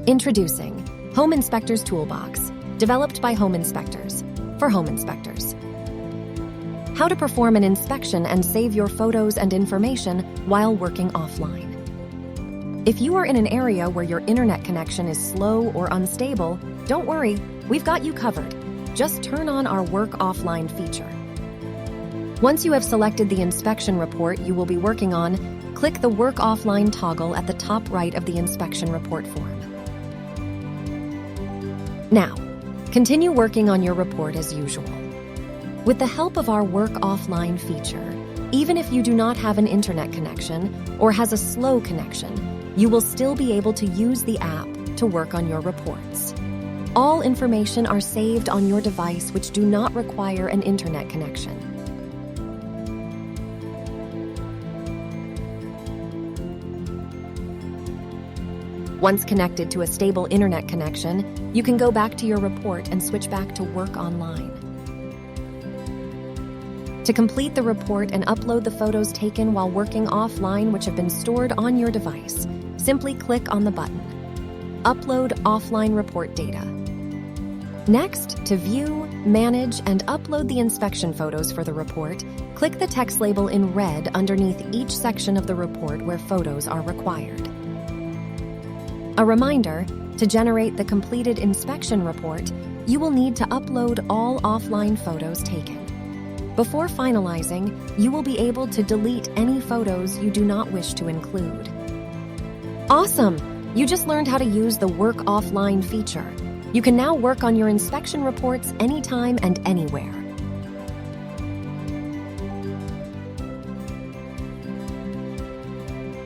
Introducing Home Inspectors Toolbox, developed by home inspectors, for home inspectors. How to perform an inspection and save your photos and information while working offline. If you are in an area where your internet connection is slow or unstable, don't worry, we've got you covered. Just turn on our Work Offline feature. Once you have selected the inspection report you will be working on, click the Work Offline toggle at the top right of the inspection report form. Now, continue working on your report as usual. With the help of our Work Offline feature, even if you do not have an internet connection or has a slow connection, you will still be able to use the app to work on your reports. All information are saved on your device which do not require an internet connection. Once connected to a stable internet connection, you can go back to your report and switch back to Work Online. To complete the report and upload the photos taken while working offline which have been stored on your device, simply click on the button, Upload Offline Report Data. Next, to view, manage, and upload the inspection photos for the report, click the text label in red underneath each section of the report where photos are required. A reminder, to generate the completed inspection report, you will need to upload all offline photos taken. Before finalizing, you will be able to delete any photos you do not wish to include. Awesome! You just learned how to use the Work Offline feature. You can now work on your inspection reports anytime and anywhere.